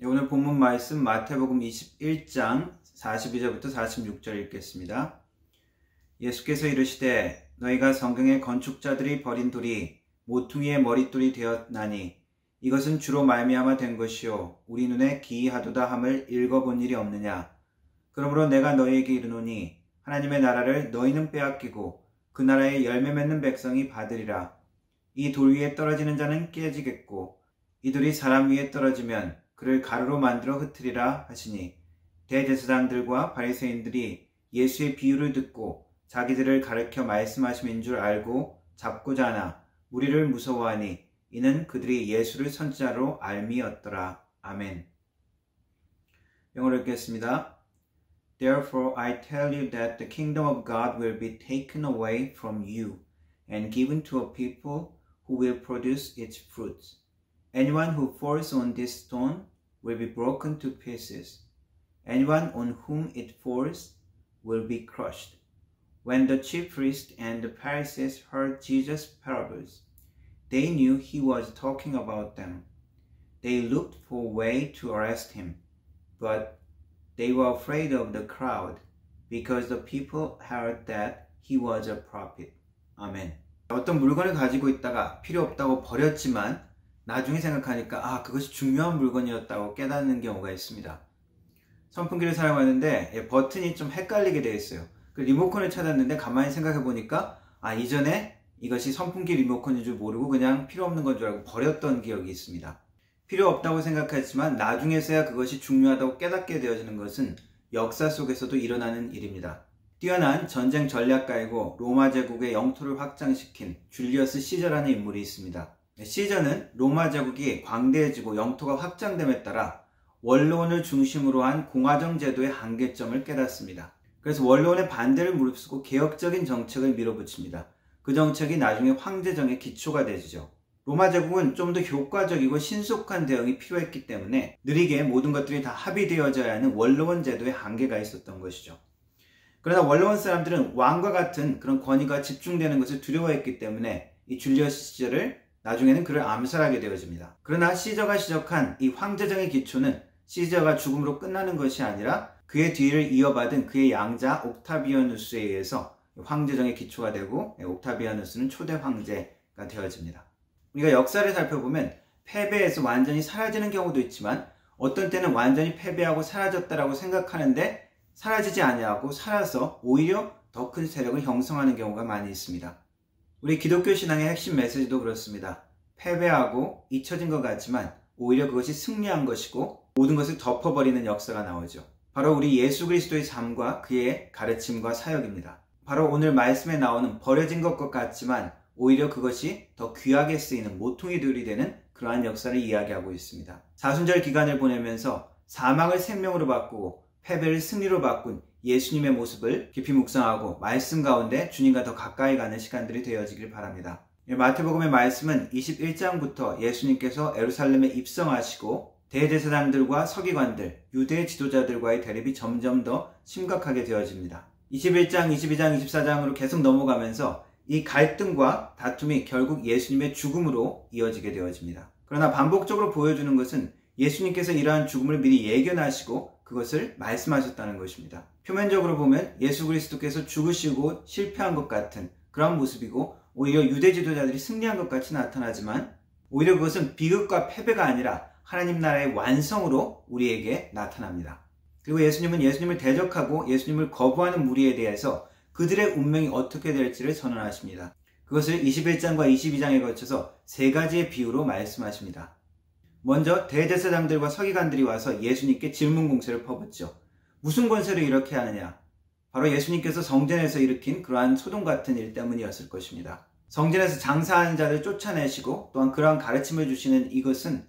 오늘 본문 말씀 마태복음 21장 42절부터 46절 읽겠습니다. 예수께서 이르시되 너희가 성경의 건축자들이 버린 돌이 모퉁이의 머릿돌이 되었나니 이것은 주로 말미암아 된 것이요 우리 눈에 기이하도다 함을 읽어본 일이 없느냐. 그러므로 내가 너희에게 이르노니 하나님의 나라를 너희는 빼앗기고 그 나라의 열매 맺는 백성이 받으리라. 이 돌 위에 떨어지는 자는 깨지겠고 이 돌이 사람 위에 떨어지면 그를 가루로 만들어 흩으리라 하시니 대제사장들과 바리새인들이 예수의 비유를 듣고 자기들을 가르쳐 말씀하심인 줄 알고 잡고자 하나 무리를 무서워하니 이는 그들이 예수를 선지자로 알미였더라. 아멘. 영어로 읽겠습니다. Therefore I tell you that the kingdom of God will be taken away from you and given to a people who will produce its fruits. Anyone who falls on this stone will be broken to pieces. Anyone on whom it falls will be crushed. When the chief priests and the Pharisees heard Jesus' parables, they knew he was talking about them. They looked for a way to arrest him, but they were afraid of the crowd because the people heard that he was a prophet. 아멘. 어떤 물건을 가지고 있다가 필요 없다고 버렸지만 나중에 생각하니까 그것이 중요한 물건이었다고 깨닫는 경우가 있습니다. 선풍기를 사용하는데 버튼이 좀 헷갈리게 되어 있어요. 그 리모컨을 찾았는데 가만히 생각해 보니까 이전에 이것이 선풍기 리모컨인 줄 모르고 그냥 필요 없는 건 줄 알고 버렸던 기억이 있습니다. 필요 없다고 생각했지만 나중에서야 그것이 중요하다고 깨닫게 되어지는 것은 역사 속에서도 일어나는 일입니다. 뛰어난 전쟁 전략가이고 로마 제국의 영토를 확장시킨 줄리어스 시저라는 인물이 있습니다. 시저는 로마 제국이 광대해지고 영토가 확장됨에 따라 원로원을 중심으로 한 공화정 제도의 한계점을 깨닫습니다. 그래서 원로원의 반대를 무릅쓰고 개혁적인 정책을 밀어붙입니다. 그 정책이 나중에 황제정의 기초가 되죠. 로마 제국은 좀 더 효과적이고 신속한 대응이 필요했기 때문에 느리게 모든 것들이 다 합의되어져야 하는 원로원 제도의 한계가 있었던 것이죠. 그러나 원로원 사람들은 왕과 같은 그런 권위가 집중되는 것을 두려워했기 때문에 이 줄리어스 시저를 나중에는 그를 암살하게 되어집니다. 그러나 시저가 시작한 이 황제정의 기초는 시저가 죽음으로 끝나는 것이 아니라 그의 뒤를 이어받은 그의 양자 옥타비아누스에 의해서 황제정의 기초가 되고 옥타비아누스는 초대 황제가 되어집니다. 우리가 역사를 살펴보면 패배해서 완전히 사라지는 경우도 있지만 어떤 때는 완전히 패배하고 사라졌다라고 생각하는데 사라지지 아니하고 살아서 오히려 더 큰 세력을 형성하는 경우가 많이 있습니다. 우리 기독교 신앙의 핵심 메시지도 그렇습니다. 패배하고 잊혀진 것 같지만 오히려 그것이 승리한 것이고 모든 것을 덮어버리는 역사가 나오죠. 바로 우리 예수 그리스도의 삶과 그의 가르침과 사역입니다. 바로 오늘 말씀에 나오는 버려진 것과 같지만 오히려 그것이 더 귀하게 쓰이는 모퉁이들이 되는 그러한 역사를 이야기하고 있습니다. 사순절 기간을 보내면서 사망을 생명으로 바꾸고 패배를 승리로 바꾼 예수님의 모습을 깊이 묵상하고 말씀 가운데 주님과 더 가까이 가는 시간들이 되어지길 바랍니다. 마태복음의 말씀은 21장부터 예수님께서 예루살렘에 입성하시고 대제사장들과 서기관들, 유대 지도자들과의 대립이 점점 더 심각하게 되어집니다. 21장, 22장, 24장으로 계속 넘어가면서 이 갈등과 다툼이 결국 예수님의 죽음으로 이어지게 되어집니다. 그러나 반복적으로 보여주는 것은 예수님께서 이러한 죽음을 미리 예견하시고 그것을 말씀하셨다는 것입니다. 표면적으로 보면 예수 그리스도께서 죽으시고 실패한 것 같은 그런 모습이고 오히려 유대 지도자들이 승리한 것 같이 나타나지만 오히려 그것은 비극과 패배가 아니라 하나님 나라의 완성으로 우리에게 나타납니다. 그리고 예수님은 예수님을 대적하고 예수님을 거부하는 무리에 대해서 그들의 운명이 어떻게 될지를 선언하십니다. 그것을 21장과 22장에 거쳐서 세 가지의 비유로 말씀하십니다. 먼저 대제사장들과 서기관들이 와서 예수님께 질문 공세를 퍼붓죠. 무슨 권세로 이렇게 하느냐? 바로 예수님께서 성전에서 일으킨 그러한 소동 같은 일 때문이었을 것입니다. 성전에서 장사하는 자를 쫓아내시고 또한 그러한 가르침을 주시는 이것은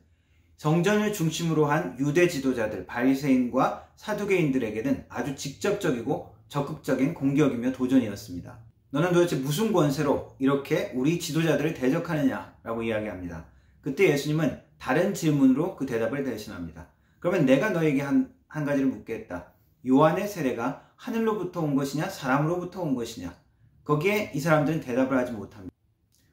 성전을 중심으로 한 유대 지도자들, 바리새인과 사두개인들에게는 아주 직접적이고 적극적인 공격이며 도전이었습니다. 너는 도대체 무슨 권세로 이렇게 우리 지도자들을 대적하느냐라고 이야기합니다. 그때 예수님은 다른 질문으로 그 대답을 대신합니다. 그러면 내가 너에게 한 가지를 묻겠다. 요한의 세례가 하늘로부터 온 것이냐 사람으로부터 온 것이냐? 거기에 이 사람들은 대답을 하지 못합니다.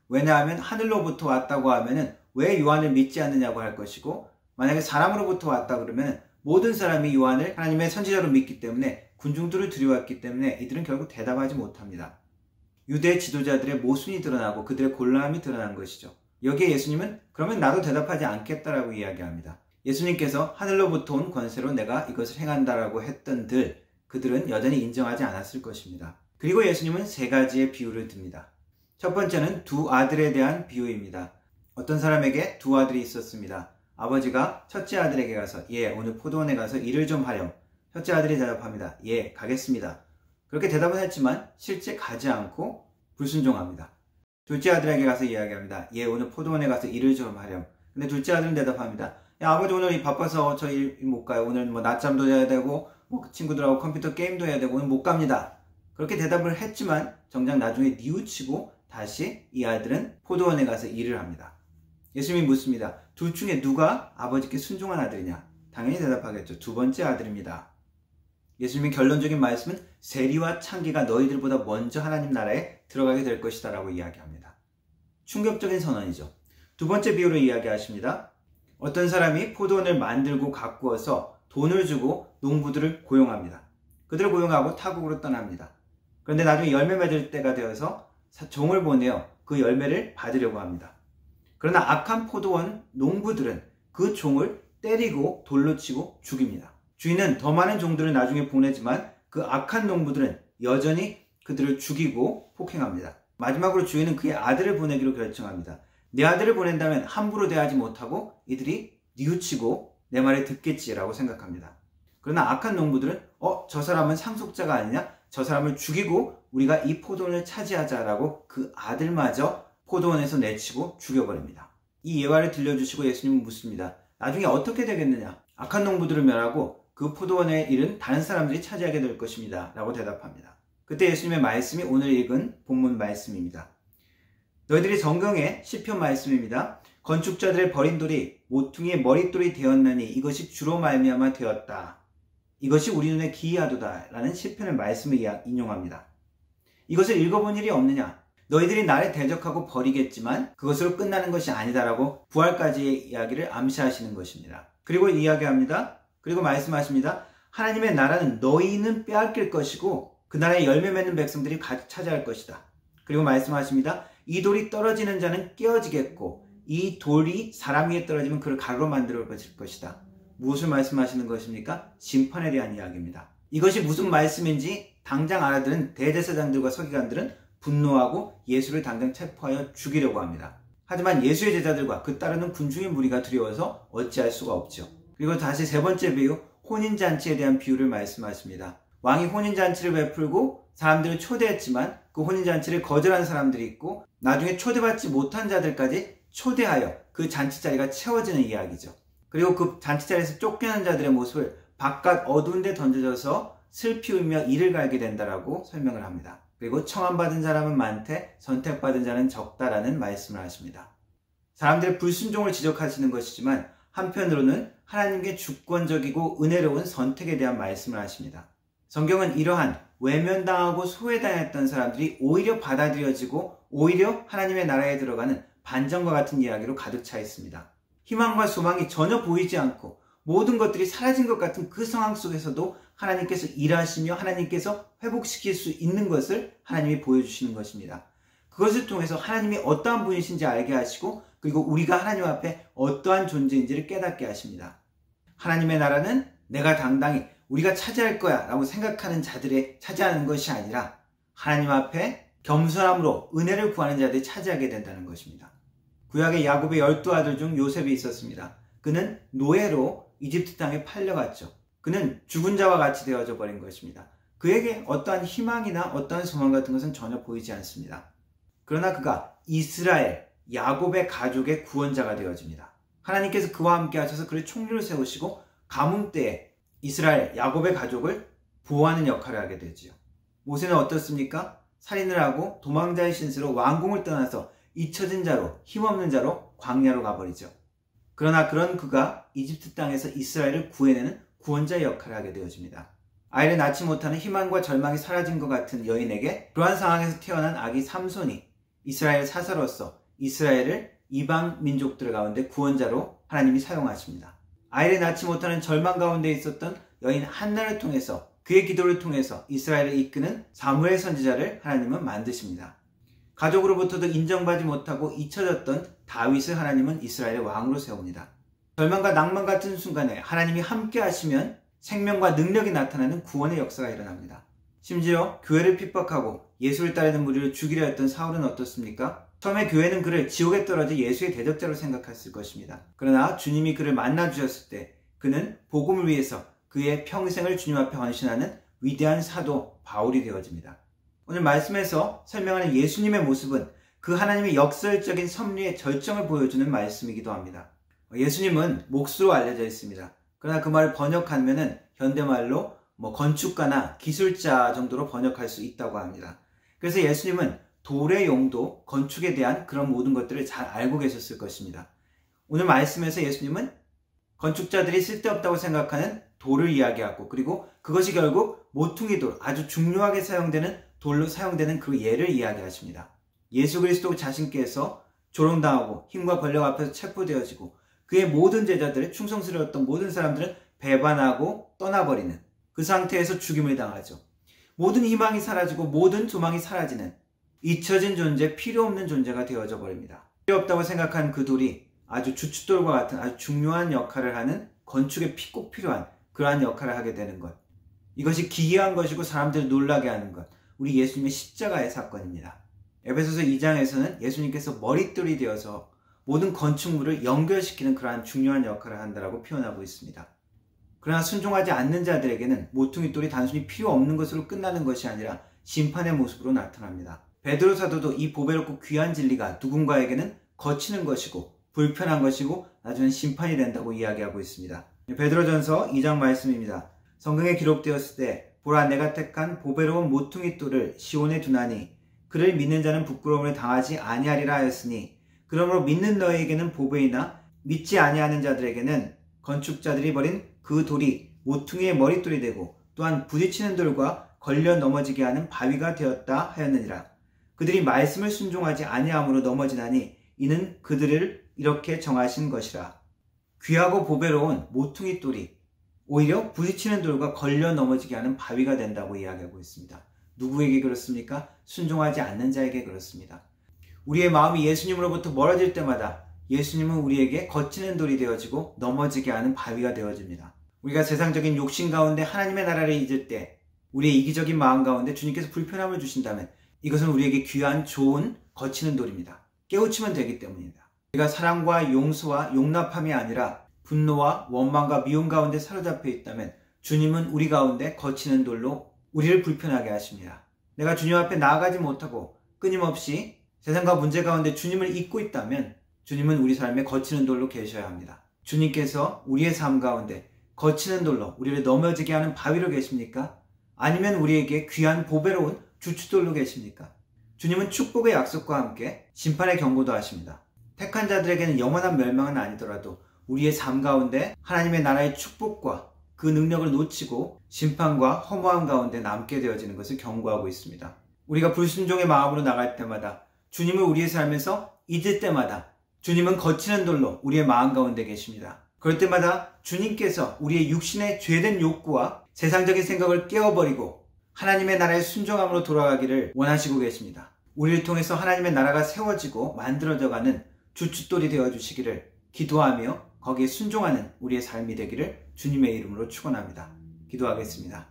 왜냐하면 하늘로부터 왔다고 하면은 왜 요한을 믿지 않느냐고 할 것이고 만약에 사람으로부터 왔다 그러면 모든 사람이 요한을 하나님의 선지자로 믿기 때문에 군중들을 들여왔기 때문에 이들은 결국 대답하지 못합니다. 유대 지도자들의 모순이 드러나고 그들의 곤란함이 드러난 것이죠. 여기에 예수님은 그러면 나도 대답하지 않겠다라고 이야기합니다. 예수님께서 하늘로부터 온 권세로 내가 이것을 행한다라고 했던 그들은 여전히 인정하지 않았을 것입니다. 그리고 예수님은 세 가지의 비유를 듭니다. 첫 번째는 두 아들에 대한 비유입니다. 어떤 사람에게 두 아들이 있었습니다. 아버지가 첫째 아들에게 가서 오늘 포도원에 가서 일을 좀 하렴. 첫째 아들이 대답합니다. 가겠습니다. 그렇게 대답은 했지만 실제 가지 않고 불순종합니다. 둘째 아들에게 가서 이야기합니다. 오늘 포도원에 가서 일을 좀 하렴. 근데 둘째 아들은 대답합니다. 아버지 오늘 바빠서 저 일 못 가요. 오늘 낮잠도 자야 되고 친구들하고 컴퓨터 게임도 해야 되고 오늘 못 갑니다. 그렇게 대답을 했지만 정작 나중에 뉘우치고 다시 이 아들은 포도원에 가서 일을 합니다. 예수님이 묻습니다. 둘 중에 누가 아버지께 순종한 아들이냐? 당연히 대답하겠죠. 두 번째 아들입니다. 예수님의 결론적인 말씀은 세리와 창기가 너희들보다 먼저 하나님 나라에 들어가게 될 것이다 라고 이야기합니다. 충격적인 선언이죠. 두 번째 비유를 이야기하십니다. 어떤 사람이 포도원을 만들고 가꾸어서 돈을 주고 농부들을 고용합니다. 그들을 고용하고 타국으로 떠납니다. 그런데 나중에 열매 맺을 때가 되어서 종을 보내어 그 열매를 받으려고 합니다. 그러나 악한 포도원 농부들은 그 종을 때리고 돌로 치고 죽입니다. 주인은 더 많은 종들을 나중에 보내지만 그 악한 농부들은 여전히 그들을 죽이고 폭행합니다. 마지막으로 주인은 그의 아들을 보내기로 결정합니다. 내 아들을 보낸다면 함부로 대하지 못하고 이들이 뉘우치고 내 말을 듣겠지라고 생각합니다. 그러나 악한 농부들은 저 사람은 상속자가 아니냐? 저 사람을 죽이고 우리가 이 포도원을 차지하자라고 그 아들마저 포도원에서 내치고 죽여버립니다. 이 예화를 들려주시고 예수님은 묻습니다. 나중에 어떻게 되겠느냐? 악한 농부들을 멸하고 그 포도원의 일은 다른 사람들이 차지하게 될 것입니다. 라고 대답합니다. 그때 예수님의 말씀이 오늘 읽은 본문 말씀입니다. 너희들이 성경의 시편 말씀입니다. 건축자들의 버린 돌이 모퉁이의 머릿돌이 되었나니 이것이 주로 말미암아 되었다. 이것이 우리 눈에 기이하도다 라는 시편의 말씀을 인용합니다. 이것을 읽어본 일이 없느냐? 너희들이 나를 대적하고 버리겠지만 그것으로 끝나는 것이 아니다라고 부활까지의 이야기를 암시하시는 것입니다. 그리고 이야기합니다. 그리고 말씀하십니다. 하나님의 나라는 너희는 빼앗길 것이고 그 나라에 열매 맺는 백성들이 가득 차지할 것이다. 그리고 말씀하십니다. 이 돌이 떨어지는 자는 깨어지겠고 이 돌이 사람 위에 떨어지면 그를 가루로 만들어 버릴 것이다. 무엇을 말씀하시는 것입니까? 심판에 대한 이야기입니다. 이것이 무슨 말씀인지 당장 알아들은 대제사장들과 서기관들은 분노하고 예수를 당장 체포하여 죽이려고 합니다. 하지만 예수의 제자들과 그 따르는 군중의 무리가 두려워서 어찌할 수가 없죠. 그리고 다시 세 번째 비유, 혼인잔치에 대한 비유를 말씀하십니다. 왕이 혼인잔치를 베풀고 사람들을 초대했지만 그 혼인잔치를 거절한 사람들이 있고 나중에 초대받지 못한 자들까지 초대하여 그 잔치 자리가 채워지는 이야기죠. 그리고 그 잔치 자리에서 쫓겨난 자들의 모습을 바깥 어두운 데 던져져서 슬피 울며 이를 갈게 된다라고 설명을 합니다. 그리고 청함받은 사람은 많되 선택받은 자는 적다라는 말씀을 하십니다. 사람들의 불순종을 지적하시는 것이지만 한편으로는 하나님께 주권적이고 은혜로운 선택에 대한 말씀을 하십니다. 성경은 이러한 외면당하고 소외당했던 사람들이 오히려 받아들여지고 오히려 하나님의 나라에 들어가는 반전과 같은 이야기로 가득 차 있습니다. 희망과 소망이 전혀 보이지 않고 모든 것들이 사라진 것 같은 그 상황 속에서도 하나님께서 일하시며 하나님께서 회복시킬 수 있는 것을 하나님이 보여주시는 것입니다. 그것을 통해서 하나님이 어떠한 분이신지 알게 하시고 그리고 우리가 하나님 앞에 어떠한 존재인지를 깨닫게 하십니다. 하나님의 나라는 내가 당당히 우리가 차지할 거야 라고 생각하는 자들의 차지하는 것이 아니라 하나님 앞에 겸손함으로 은혜를 구하는 자들이 차지하게 된다는 것입니다. 구약의 야곱의 12아들 중 요셉이 있었습니다. 그는 노예로 이집트 땅에 팔려갔죠. 그는 죽은 자와 같이 되어져 버린 것입니다. 그에게 어떠한 희망이나 어떠한 소망 같은 것은 전혀 보이지 않습니다. 그러나 그가 이스라엘, 야곱의 가족의 구원자가 되어집니다. 하나님께서 그와 함께 하셔서 그를 총리로 세우시고 가뭄 때에 이스라엘, 야곱의 가족을 보호하는 역할을 하게 되지요. 모세는 어떻습니까? 살인을 하고 도망자의 신세로 왕궁을 떠나서 잊혀진 자로, 힘없는 자로 광야로 가버리죠. 그러나 그런 그가 이집트 땅에서 이스라엘을 구해내는 구원자의 역할을 하게 되어집니다. 아이를 낳지 못하는 희망과 절망이 사라진 것 같은 여인에게 그러한 상황에서 태어난 아기 삼손이 이스라엘 사사로서 이스라엘을 이방 민족들 가운데 구원자로 하나님이 사용하십니다. 아이를 낳지 못하는 절망 가운데 있었던 여인 한나를 통해서, 그의 기도를 통해서 이스라엘을 이끄는 사무엘 선지자를 하나님은 만드십니다. 가족으로부터도 인정받지 못하고 잊혀졌던 다윗을 하나님은 이스라엘의 왕으로 세웁니다. 절망과 낭만 같은 순간에 하나님이 함께 하시면 생명과 능력이 나타나는 구원의 역사가 일어납니다. 심지어 교회를 핍박하고 예수를 따르는 무리를 죽이려 했던 사울은 어떻습니까? 처음에 교회는 그를 지옥에 떨어져 예수의 대적자로 생각했을 것입니다. 그러나 주님이 그를 만나주셨을 때 그는 복음을 위해서 그의 평생을 주님 앞에 헌신하는 위대한 사도 바울이 되어집니다. 오늘 말씀에서 설명하는 예수님의 모습은 그 하나님의 역설적인 섭리의 절정을 보여주는 말씀이기도 합니다. 예수님은 목수로 알려져 있습니다. 그러나 그 말을 번역하면 현대말로 건축가나 기술자 정도로 번역할 수 있다고 합니다. 그래서 예수님은 돌의 용도, 건축에 대한 그런 모든 것들을 잘 알고 계셨을 것입니다. 오늘 말씀에서 예수님은 건축자들이 쓸데없다고 생각하는 돌을 이야기하고, 그리고 그것이 결국 모퉁이 돌, 아주 중요하게 사용되는 돌로 사용되는 그 예를 이야기하십니다. 예수 그리스도 자신께서 조롱당하고 힘과 권력 앞에서 체포되어지고 그의 모든 제자들을, 충성스러웠던 모든 사람들은 배반하고 떠나버리는 그 상태에서 죽임을 당하죠. 모든 희망이 사라지고 모든 소망이 사라지는 잊혀진 존재, 필요 없는 존재가 되어져 버립니다. 필요 없다고 생각한 그 돌이 아주 주춧돌과 같은 아주 중요한 역할을 하는, 건축에 꼭 필요한 그러한 역할을 하게 되는 것. 이것이 기이한 것이고 사람들을 놀라게 하는 것. 우리 예수님의 십자가의 사건입니다. 에베소서 2장에서는 예수님께서 머릿돌이 되어서 모든 건축물을 연결시키는 그러한 중요한 역할을 한다라고 표현하고 있습니다. 그러나 순종하지 않는 자들에게는 모퉁이 돌이 단순히 필요 없는 것으로 끝나는 것이 아니라 심판의 모습으로 나타납니다. 베드로 사도도 이 보배롭고 귀한 진리가 누군가에게는 거치는 것이고 불편한 것이고 나중엔 심판이 된다고 이야기하고 있습니다. 베드로전서 2장 말씀입니다. 성경에 기록되었을 때 보라, 내가 택한 보배로운 모퉁이 돌을 시온에 두나니 그를 믿는 자는 부끄러움을 당하지 아니하리라 하였으니, 그러므로 믿는 너희에게는 보배이나 믿지 아니하는 자들에게는 건축자들이 버린 그 돌이 모퉁이의 머릿돌이 되고 또한 부딪히는 돌과 걸려 넘어지게 하는 바위가 되었다 하였느니라. 그들이 말씀을 순종하지 아니함으로 넘어지나니 이는 그들을 이렇게 정하신 것이라. 귀하고 보배로운 모퉁이 돌이 오히려 부딪히는 돌과 걸려 넘어지게 하는 바위가 된다고 이야기하고 있습니다. 누구에게 그렇습니까? 순종하지 않는 자에게 그렇습니다. 우리의 마음이 예수님으로부터 멀어질 때마다 예수님은 우리에게 거치는 돌이 되어지고 넘어지게 하는 바위가 되어집니다. 우리가 세상적인 욕심 가운데 하나님의 나라를 잊을 때, 우리의 이기적인 마음 가운데 주님께서 불편함을 주신다면 이것은 우리에게 귀한 좋은 거치는 돌입니다. 깨우치면 되기 때문입니다. 우리가 사랑과 용서와 용납함이 아니라 분노와 원망과 미움 가운데 사로잡혀 있다면 주님은 우리 가운데 거치는 돌로 우리를 불편하게 하십니다. 내가 주님 앞에 나아가지 못하고 끊임없이 세상과 문제 가운데 주님을 잊고 있다면 주님은 우리 삶에 거치는 돌로 계셔야 합니다. 주님께서 우리의 삶 가운데 거치는 돌로 우리를 넘어지게 하는 바위로 계십니까? 아니면 우리에게 귀한 보배로운 주춧돌로 계십니까? 주님은 축복의 약속과 함께 심판의 경고도 하십니다. 택한 자들에게는 영원한 멸망은 아니더라도 우리의 삶 가운데 하나님의 나라의 축복과 그 능력을 놓치고 심판과 허무함 가운데 남게 되어지는 것을 경고하고 있습니다. 우리가 불순종의 마음으로 나갈 때마다, 주님을 우리의 삶에서 잊을 때마다 주님은 거치는 돌로 우리의 마음 가운데 계십니다. 그럴 때마다 주님께서 우리의 육신의 죄된 욕구와 세상적인 생각을 깨워버리고 하나님의 나라의 순종함으로 돌아가기를 원하시고 계십니다. 우리를 통해서 하나님의 나라가 세워지고 만들어져가는 주춧돌이 되어주시기를 기도하며 거기에 순종하는 우리의 삶이 되기를 주님의 이름으로 축원합니다. 기도하겠습니다.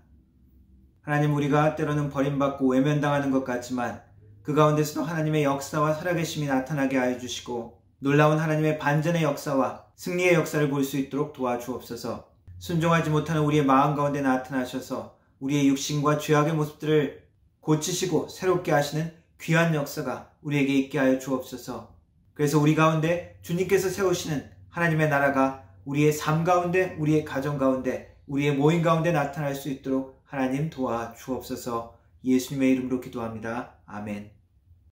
하나님, 우리가 때로는 버림받고 외면당하는 것 같지만 그 가운데서도 하나님의 역사와 살아계심이 나타나게 하여 주시고 놀라운 하나님의 반전의 역사와 승리의 역사를 볼 수 있도록 도와주옵소서. 순종하지 못하는 우리의 마음 가운데 나타나셔서 우리의 육신과 죄악의 모습들을 고치시고 새롭게 하시는 귀한 역사가 우리에게 있게 하여 주옵소서. 그래서 우리 가운데 주님께서 세우시는 하나님의 나라가 우리의 삶 가운데, 우리의 가정 가운데, 우리의 모임 가운데 나타날 수 있도록 하나님 도와주옵소서. 예수님의 이름으로 기도합니다. 아멘.